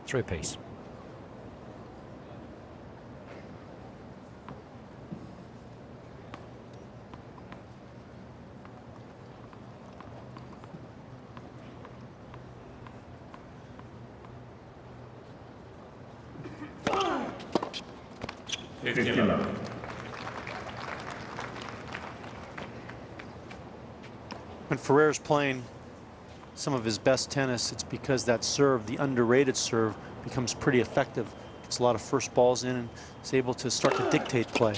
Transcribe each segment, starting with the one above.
3 apiece. When Ferrer's playing some of his best tennis, it's because that serve, the underrated serve, becomes pretty effective. Gets a lot of first balls in and is able to start to dictate play.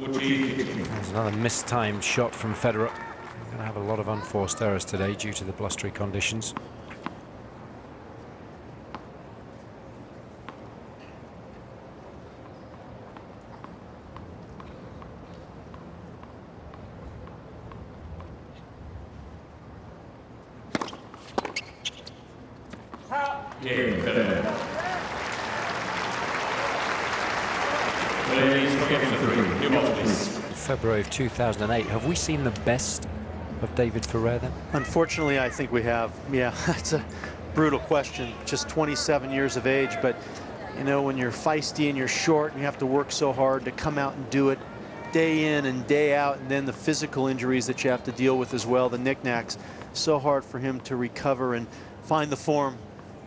There's another mistimed shot from Federer. We're going to have a lot of unforced errors today due to the blustery conditions. February of 2008. Have we seen the best of David Ferrer then? Unfortunately, I think we have. Yeah, that's a brutal question. Just 27 years of age, but you know, when you're feisty and you're short and you have to work so hard to come out and do it day in and day out, and then the physical injuries that you have to deal with as well, the knickknacks, so hard for him to recover and find the form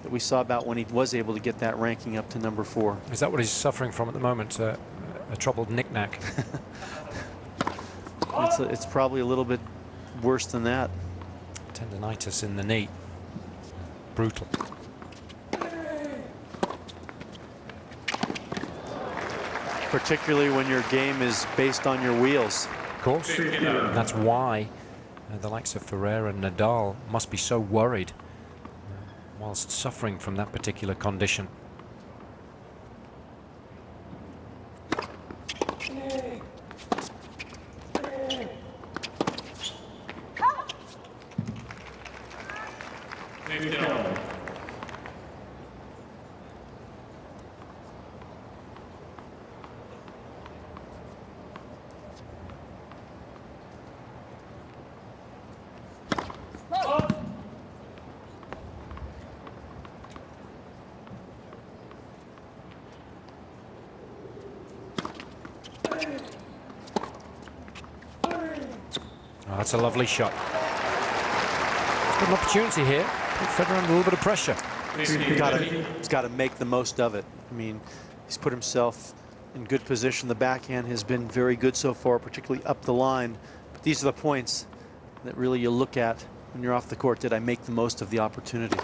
that we saw about when he was able to get that ranking up to number 4. Is that what he's suffering from at the moment? A troubled knickknack? It's probably a little bit worse than that. Tendinitis in the knee. Brutal. Particularly when your game is based on your wheels. Of course. And that's why the likes of Ferrer and Nadal must be so worried whilst suffering from that particular condition. Oh, that's a lovely shot. Got an opportunity here. Put Federer under a little bit of pressure. He's got to make the most of it. I mean, he's put himself in good position. The backhand has been very good so far, particularly up the line. But these are the points that really you look at when you're off the court. Did I make the most of the opportunity?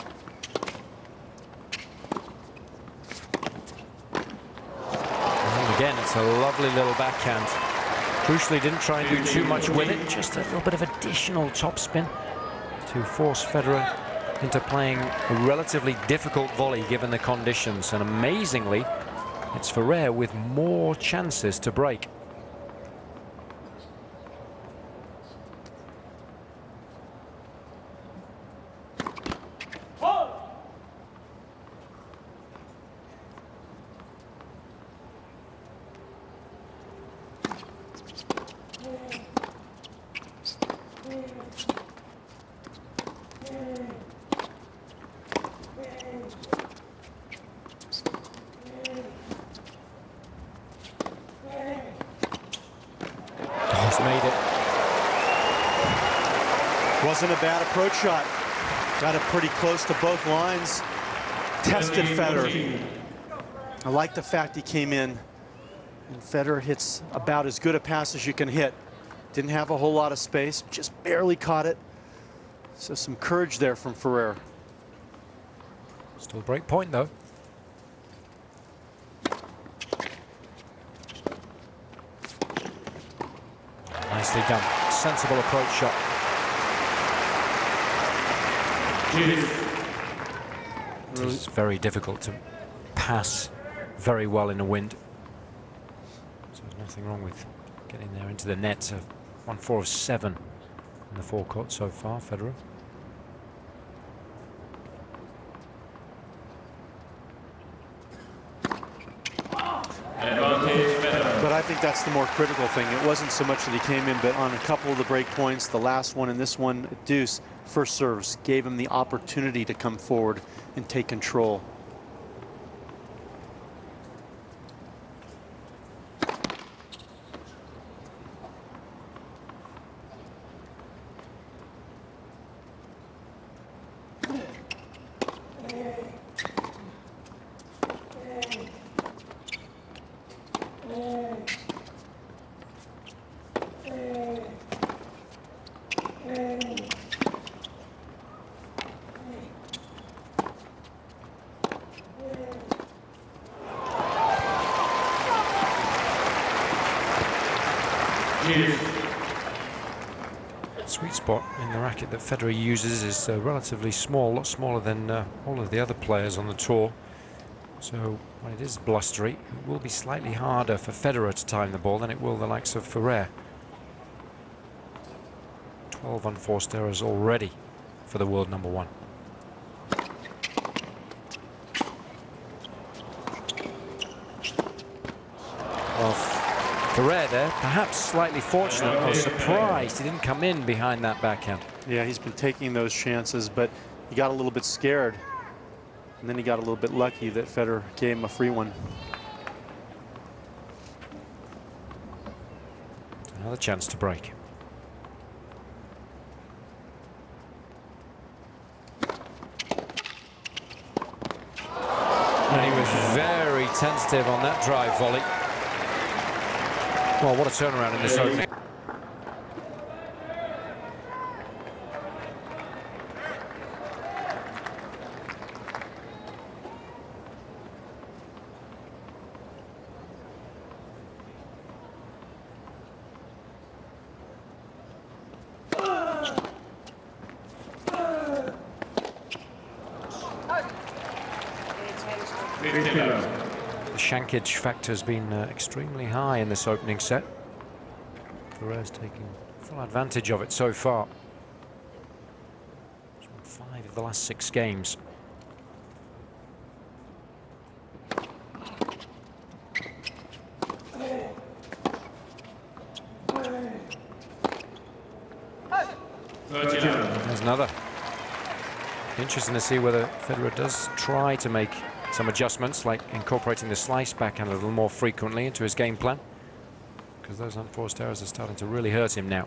And again, it's a lovely little backhand. Crucially, didn't try and do too much with it, just a little bit of additional topspin to force Federer into playing a relatively difficult volley given the conditions. And amazingly, it's Ferrer with more chances to break. He's made it. Wasn't a bad approach shot. Got it pretty close to both lines. Tested Federer. I like the fact he came in, and Federer hits about as good a pass as you can hit. Didn't have a whole lot of space, just barely caught it. So some courage there from Ferrer. Still break point though. Nicely done. Sensible approach shot. It's very difficult to pass very well in the wind. So there's nothing wrong with getting there into the net. So 1-4 of 7 in the forecourt so far, Federer. But I think that's the more critical thing. It wasn't so much that he came in, but on a couple of the break points, the last one and this one, deuce, first serves, gave him the opportunity to come forward and take control. Sweet spot in the racket that Federer uses is relatively small, a lot smaller than all of the other players on the tour. So when it is blustery, it will be slightly harder for Federer to time the ball than it will the likes of Ferrer. 12 unforced errors already for the world number one. Well, Ferrer there, perhaps slightly fortunate or surprised he didn't come in behind that backhand. Yeah, he's been taking those chances, but he got a little bit scared. And then he got a little bit lucky that Federer gave him a free one. Another chance to break. And he was very tentative on that drive volley. Well, what a turnaround in this opening. The shankage factor has been extremely high in this opening set. Ferrer's taking full advantage of it so far. He's won 5 of the last 6 games. There's another. Interesting to see whether Federer does try to make some adjustments, like incorporating the slice backhand a little more frequently into his game plan, because those unforced errors are starting to really hurt him now.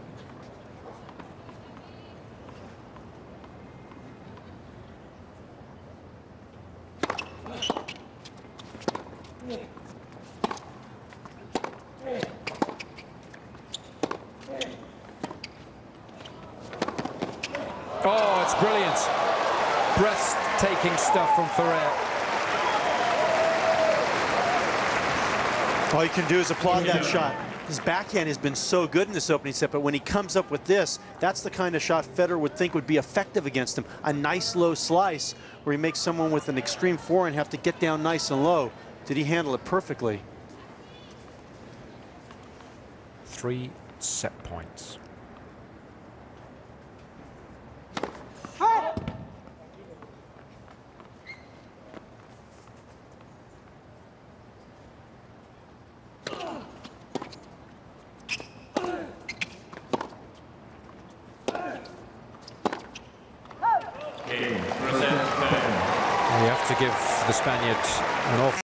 Oh, it's brilliant. Breathtaking stuff from Ferrer. All you can do is applaud that shot. His backhand has been so good in this opening set, but when he comes up with this, that's the kind of shot Federer would think would be effective against him. A nice low slice where he makes someone with an extreme forehand have to get down nice and low. Did he handle it perfectly? 3 set points. We have to give the Spaniard an awful